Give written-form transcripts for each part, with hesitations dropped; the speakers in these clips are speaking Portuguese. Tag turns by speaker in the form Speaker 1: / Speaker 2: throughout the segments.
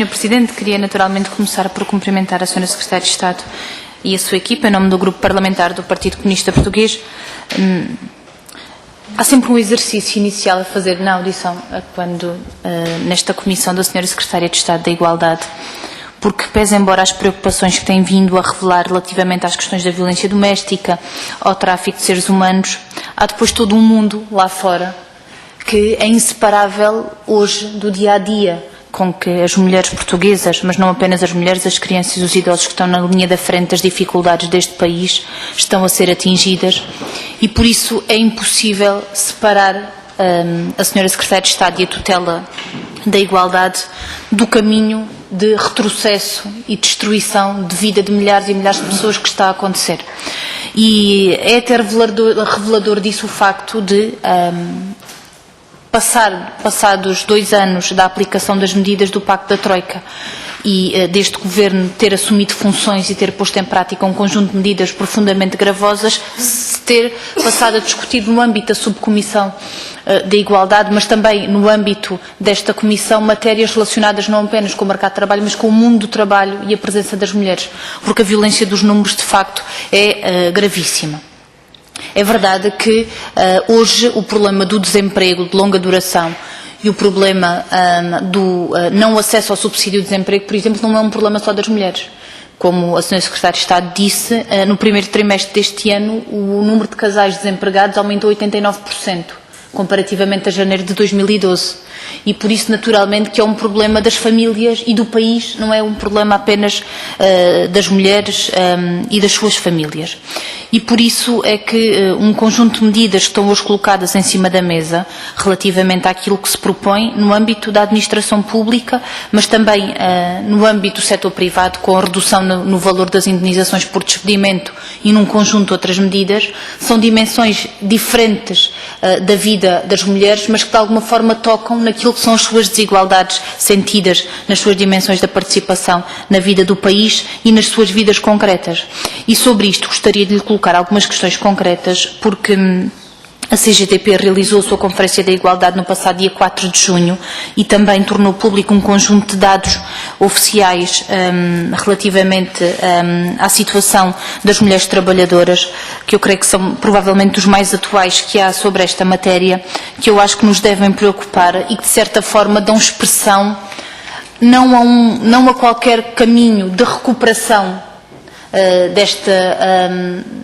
Speaker 1: Sr. Presidente, queria naturalmente começar por cumprimentar a Sra. Secretária de Estado e a sua equipa, em nome do Grupo Parlamentar do Partido Comunista Português. Há sempre um exercício inicial a fazer na audição, quando nesta comissão da Sra. Secretária de Estado da Igualdade, porque, pese embora as preocupações que têm vindo a revelar relativamente às questões da violência doméstica, ao tráfico de seres humanos, há depois todo um mundo lá fora que é inseparável hoje do dia-a-dia, com que as mulheres portuguesas, mas não apenas as mulheres, as crianças e os idosos que estão na linha da frente das dificuldades deste país, estão a ser atingidas, e por isso é impossível separar a Sra. Secretária de Estado e a tutela da igualdade do caminho de retrocesso e destruição de vida de milhares e milhares de pessoas que está a acontecer. E é até revelador disso o facto de passados 2 anos da aplicação das medidas do Pacto da Troika e deste Governo ter assumido funções e ter posto em prática um conjunto de medidas profundamente gravosas, se ter passado a discutir no âmbito da Subcomissão da Igualdade, mas também no âmbito desta Comissão, matérias relacionadas não apenas com o mercado de trabalho, mas com o mundo do trabalho e a presença das mulheres, porque a violência dos números, de facto, é gravíssima. É verdade que hoje o problema do desemprego de longa duração e o problema do não acesso ao subsídio de desemprego, por exemplo, não é um problema só das mulheres. Como a Sra. Secretária de Estado disse, no primeiro trimestre deste ano o número de casais desempregados aumentou 89%, comparativamente a janeiro de 2012. E por isso, naturalmente, que é um problema das famílias e do país, não é um problema apenas das mulheres e das suas famílias. E por isso é que um conjunto de medidas que estão hoje colocadas em cima da mesa, relativamente àquilo que se propõe no âmbito da administração pública, mas também no âmbito do setor privado, com a redução no valor das indenizações por despedimento e num conjunto de outras medidas, são dimensões diferentes da vida das mulheres, mas que de alguma forma tocam naquilo que são as suas desigualdades sentidas nas suas dimensões da participação na vida do país e nas suas vidas concretas. E sobre isto gostaria de lhe colocar algumas questões concretas, porque a CGTP realizou a sua Conferência da Igualdade no passado dia 4 de junho e também tornou público um conjunto de dados oficiais relativamente à situação das mulheres trabalhadoras, que eu creio que são provavelmente os mais atuais que há sobre esta matéria, que eu acho que nos devem preocupar e que de certa forma dão expressão não a qualquer caminho de recuperação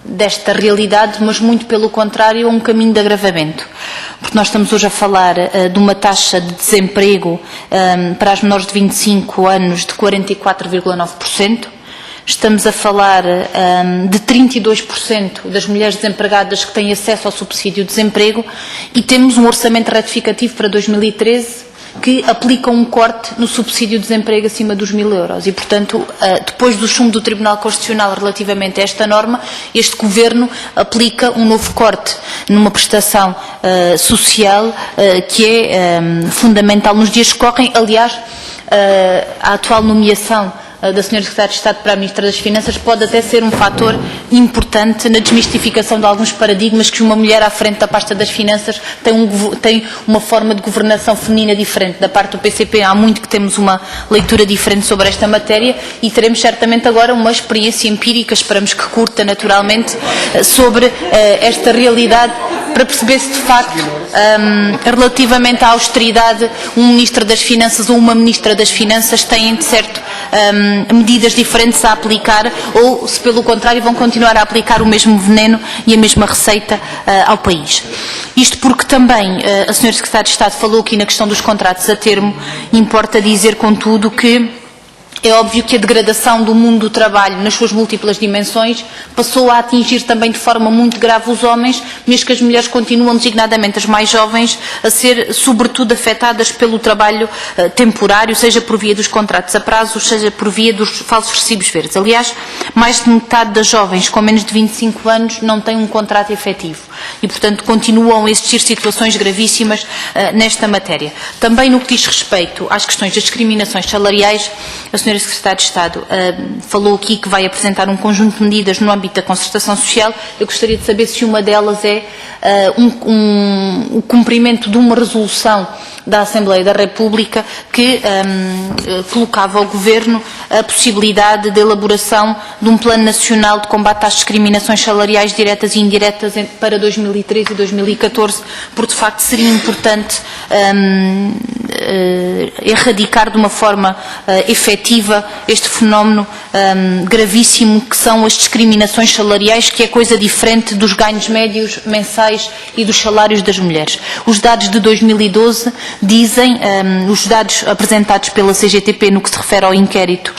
Speaker 1: desta realidade, mas muito pelo contrário, um caminho de agravamento. Porque nós estamos hoje a falar de uma taxa de desemprego para as menores de 25 anos de 44,9%. Estamos a falar de 32% das mulheres desempregadas que têm acesso ao subsídio de desemprego e temos um orçamento retificativo para 2013 que aplica um corte no subsídio de desemprego acima dos 1.000 euros. E, portanto, depois do chumbo do Tribunal Constitucional relativamente a esta norma, este Governo aplica um novo corte numa prestação social que é fundamental nos dias que correm. Aliás, a atual nomeação da Sra. Secretária de Estado para a Ministra das Finanças pode até ser um fator importante na desmistificação de alguns paradigmas que uma mulher à frente da pasta das finanças tem uma forma de governação feminina diferente. Da parte do PCP há muito que temos uma leitura diferente sobre esta matéria e teremos certamente agora uma experiência empírica, esperamos que curta naturalmente, sobre esta realidade, para perceber se de facto, relativamente à austeridade, um Ministro das Finanças ou uma Ministra das Finanças têm de certo medidas diferentes a aplicar ou se pelo contrário vão continuar a aplicar o mesmo veneno e a mesma receita ao país. Isto porque também a Sra. Secretária de Estado falou aqui na questão dos contratos a termo. Importa dizer, contudo, que é óbvio que a degradação do mundo do trabalho nas suas múltiplas dimensões passou a atingir também de forma muito grave os homens, mesmo que as mulheres continuam, designadamente as mais jovens, a ser sobretudo afetadas pelo trabalho temporário, seja por via dos contratos a prazo, seja por via dos falsos recibos verdes. Aliás, mais de metade das jovens com menos de 25 anos não têm um contrato efetivo e, portanto, continuam a existir situações gravíssimas nesta matéria. Também no que diz respeito às questões das discriminações salariais, a Sra. Sra. Secretária de Estado falou aqui que vai apresentar um conjunto de medidas no âmbito da concertação social. Eu gostaria de saber se uma delas é o cumprimento de uma resolução da Assembleia da República que colocava ao Governo a possibilidade de elaboração de um Plano Nacional de Combate às Discriminações Salariais Diretas e Indiretas para 2013 e 2014, porque de facto seria importante erradicar de uma forma efetiva este fenómeno gravíssimo que são as discriminações salariais, que é coisa diferente dos ganhos médios mensais e dos salários das mulheres. Os dados de 2012 dizem, os dados apresentados pela CGTP no que se refere ao inquérito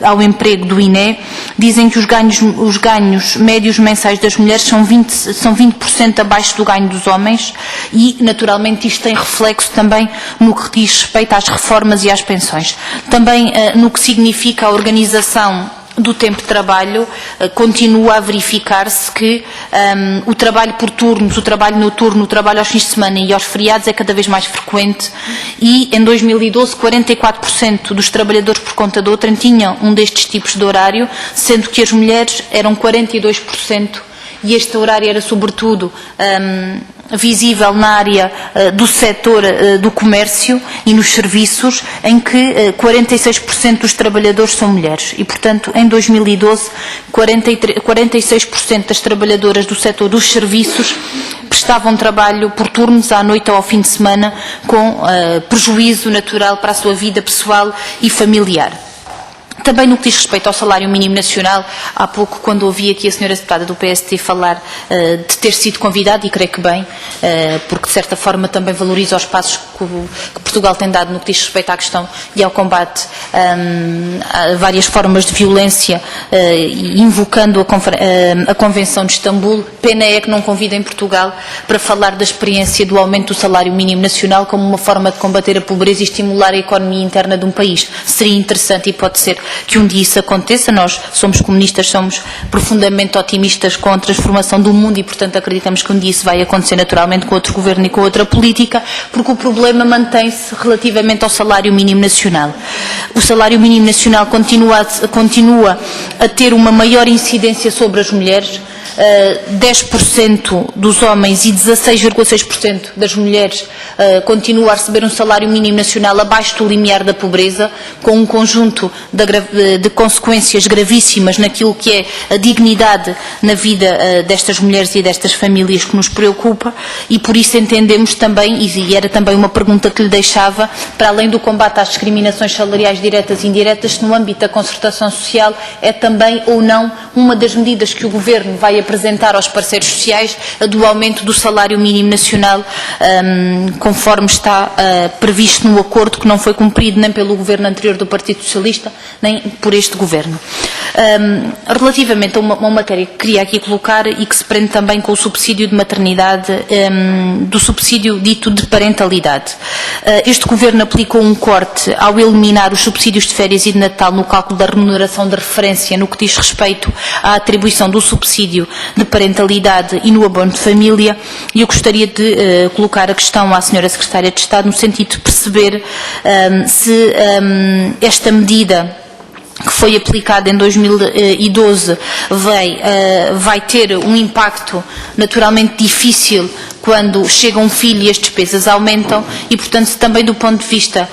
Speaker 1: ao emprego do INE, dizem que os ganhos médios mensais das mulheres são 20% abaixo do ganho dos homens e, naturalmente, isto tem reflexo também no que diz respeito às reformas e às pensões. Também no que significa a organização do tempo de trabalho, continua a verificar-se que o trabalho por turnos, o trabalho noturno, o trabalho aos fins de semana e aos feriados é cada vez mais frequente e em 2012 44% dos trabalhadores por conta de outrem tinham um destes tipos de horário, sendo que as mulheres eram 42% e este horário era sobretudo visível na área do setor do comércio e nos serviços, em que 46% dos trabalhadores são mulheres e, portanto, em 2012, 46% das trabalhadoras do setor dos serviços prestavam trabalho por turnos à noite ou ao fim de semana, com prejuízo natural para a sua vida pessoal e familiar. Também no que diz respeito ao salário mínimo nacional, há pouco, quando ouvi aqui a senhora deputada do PST falar de ter sido convidada, e creio que bem, porque de certa forma também valoriza os passos que Portugal tem dado no que diz respeito à questão e ao combate a várias formas de violência, invocando a Convenção de Istambul. Pena é que não convida em Portugal para falar da experiência do aumento do salário mínimo nacional como uma forma de combater a pobreza e estimular a economia interna de um país. Seria interessante e pode ser que um dia isso aconteça. Nós somos comunistas, somos profundamente otimistas com a transformação do mundo e, portanto, acreditamos que um dia isso vai acontecer naturalmente com outro governo e com outra política, porque o problema mantém-se relativamente ao salário mínimo nacional. O salário mínimo nacional continua a ter uma maior incidência sobre as mulheres. 10% dos homens e 16,6% das mulheres continuam a receber um salário mínimo nacional abaixo do limiar da pobreza, com um conjunto de consequências gravíssimas naquilo que é a dignidade na vida destas mulheres e destas famílias que nos preocupa, e por isso entendemos também, e era também uma pergunta que lhe deixava, para além do combate às discriminações salariais diretas e indiretas, se no âmbito da concertação social é também ou não uma das medidas que o Governo vai apresentar aos parceiros sociais, a do aumento do salário mínimo nacional, conforme está previsto no acordo, que não foi cumprido nem pelo Governo anterior do Partido Socialista, nem por este Governo. Relativamente a uma matéria que queria aqui colocar e que se prende também com o subsídio de maternidade, do subsídio dito de parentalidade. Este Governo aplicou um corte ao eliminar os subsídios de férias e de Natal no cálculo da remuneração de referência no que diz respeito à atribuição do subsídio de parentalidade e no abono de família, e eu gostaria de colocar a questão à senhora Secretária de Estado no sentido de perceber se esta medida que foi aplicada em 2012 vai ter um impacto naturalmente difícil quando chega um filho e as despesas aumentam e, portanto, também do ponto de vista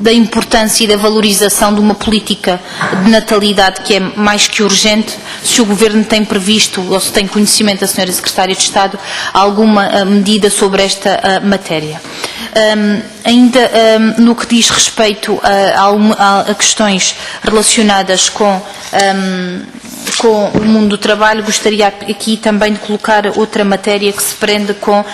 Speaker 1: da importância e da valorização de uma política de natalidade que é mais que urgente, se o Governo tem previsto, ou se tem conhecimento da senhora Secretária de Estado, alguma medida sobre esta matéria. Ainda no que diz respeito a questões relacionadas com o mundo do trabalho, gostaria aqui também de colocar outra matéria que se prende com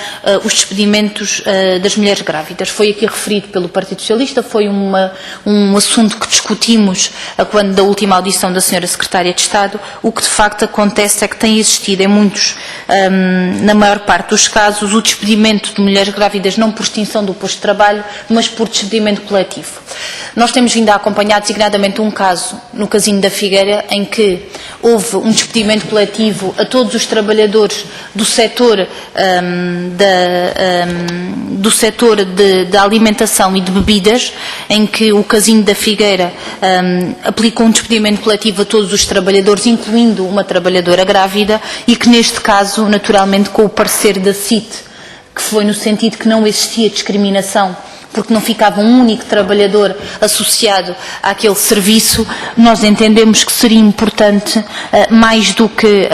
Speaker 1: os despedimentos das mulheres grávidas. Foi aqui referido pelo Partido Socialista, foi um assunto que discutimos quando da última audição da senhora Secretária de Estado. O que de facto acontece é que tem existido em muitos, na maior parte dos casos, o despedimento de mulheres grávidas não por extinção do posto de trabalho, mas por despedimento coletivo. Nós temos vindo a acompanhar designadamente um caso, no Casinho da Figueira, em que houve um despedimento coletivo a todos os trabalhadores do setor da alimentação e de bebidas, em que o Casino da Figueira aplicou um despedimento coletivo a todos os trabalhadores, incluindo uma trabalhadora grávida, e que neste caso, naturalmente, com o parecer da CIT, que foi no sentido que não existia discriminação, porque não ficava um único trabalhador associado àquele serviço, nós entendemos que seria importante, mais do que,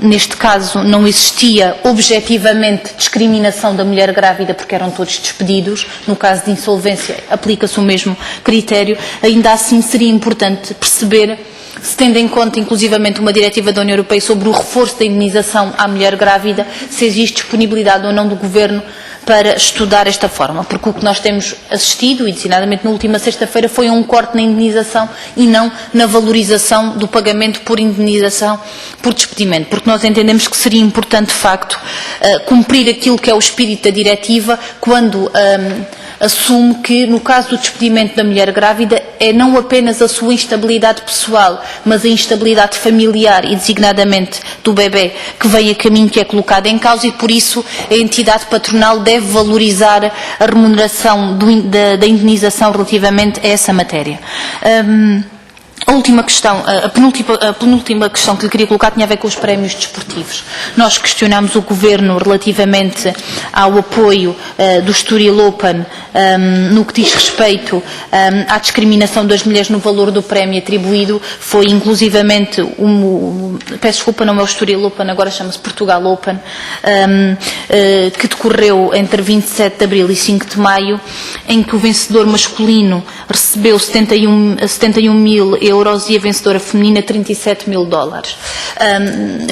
Speaker 1: neste caso, não existia objetivamente discriminação da mulher grávida, porque eram todos despedidos, no caso de insolvência aplica-se o mesmo critério, ainda assim seria importante perceber, se tendo em conta inclusivamente uma diretiva da União Europeia sobre o reforço da indemnização à mulher grávida, se existe disponibilidade ou não do Governo para estudar esta forma, porque o que nós temos assistido, e designadamente na última sexta-feira, foi um corte na indemnização e não na valorização do pagamento por indemnização por despedimento, porque nós entendemos que seria importante, de facto, cumprir aquilo que é o espírito da diretiva, quando assume que, no caso do despedimento da mulher grávida, é não apenas a sua instabilidade pessoal, mas a instabilidade familiar e, designadamente, do bebê que vem a caminho, que é colocada em causa, e, por isso, a entidade patronal deve valorizar a remuneração da indemnização relativamente a essa matéria. A última questão, a penúltima questão que lhe queria colocar tinha a ver com os prémios desportivos. Nós questionamos o Governo relativamente ao apoio do Estoril Open no que diz respeito à discriminação das mulheres no valor do prémio atribuído. Foi inclusivamente, peço desculpa, não é o Estoril Open, agora chama-se Portugal Open, que decorreu entre 27 de abril e 5 de maio, em que o vencedor masculino recebeu 71 mil euros e a vencedora feminina 37 mil dólares.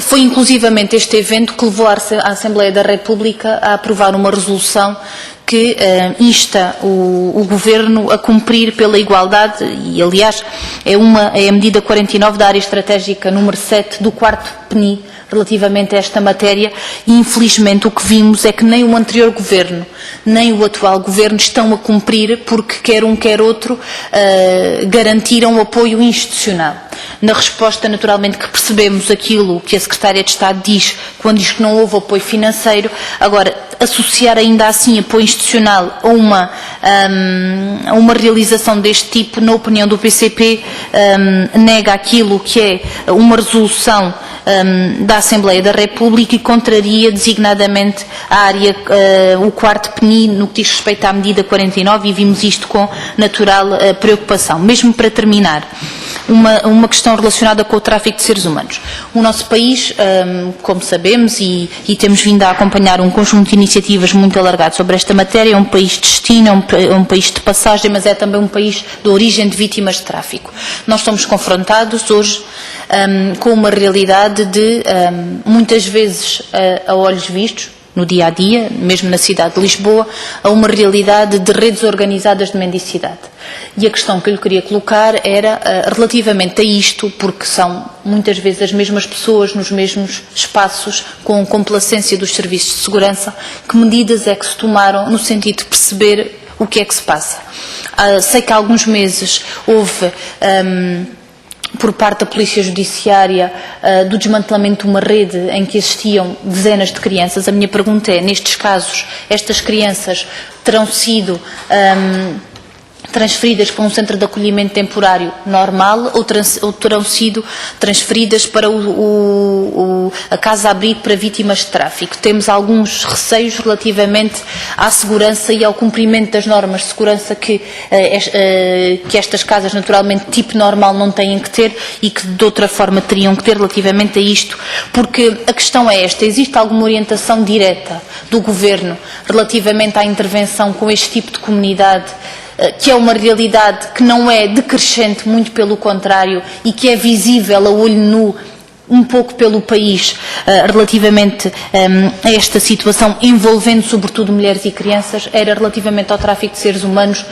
Speaker 1: Foi inclusivamente este evento que levou a Assembleia da República a aprovar uma resolução que insta o Governo a cumprir pela igualdade, e aliás é a medida 49 da área estratégica número 7 do 4º PNI, relativamente a esta matéria, e infelizmente o que vimos é que nem o anterior Governo, nem o atual Governo estão a cumprir, porque quer um quer outro garantiram o apoio institucional. Na resposta, naturalmente, que percebemos aquilo que a Secretária de Estado diz, quando diz que não houve apoio financeiro. Agora, associar ainda assim apoio institucional a uma realização deste tipo, na opinião do PCP, nega aquilo que é uma resolução da Assembleia da República e contraria designadamente a área, o 4º PNI, no que diz respeito à medida 49, e vimos isto com natural preocupação. Mesmo para terminar, uma questão relacionada com o tráfico de seres humanos. O nosso país, como sabemos, e temos vindo a acompanhar um conjunto de iniciativas muito alargado sobre esta matéria, é um país de destino, é um país de passagem, mas é também um país de origem de vítimas de tráfico. Nós somos confrontados hoje com uma realidade de, muitas vezes, a olhos vistos, no dia a dia, mesmo na cidade de Lisboa, a uma realidade de redes organizadas de mendicidade. E a questão que eu lhe queria colocar era relativamente a isto, porque são muitas vezes as mesmas pessoas nos mesmos espaços, com complacência dos serviços de segurança, que medidas é que se tomaram no sentido de perceber o que é que se passa. Sei que há alguns meses houve por parte da Polícia Judiciária do desmantelamento de uma rede em que existiam dezenas de crianças. A minha pergunta é, nestes casos, estas crianças terão sido transferidas para um centro de acolhimento temporário normal ou terão sido transferidas para a casa-abrigo para vítimas de tráfico? Temos alguns receios relativamente à segurança e ao cumprimento das normas de segurança que estas casas, naturalmente, tipo normal, não têm que ter e que de outra forma teriam que ter relativamente a isto, porque a questão é esta: existe alguma orientação direta do Governo relativamente à intervenção com este tipo de comunidade, que é uma realidade que não é decrescente, muito pelo contrário, e que é visível a olho nu um pouco pelo país relativamente a esta situação, envolvendo sobretudo mulheres e crianças? Era relativamente ao tráfico de seres humanos,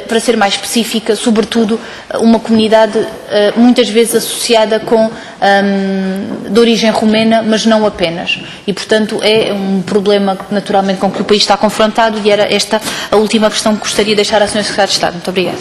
Speaker 1: para ser mais específica, sobretudo uma comunidade muitas vezes associada de origem romena, mas não apenas. E, portanto, é um problema naturalmente com que o país está confrontado, e era esta a última questão que gostaria de deixar à Sra. Secretária de Estado. Muito obrigada.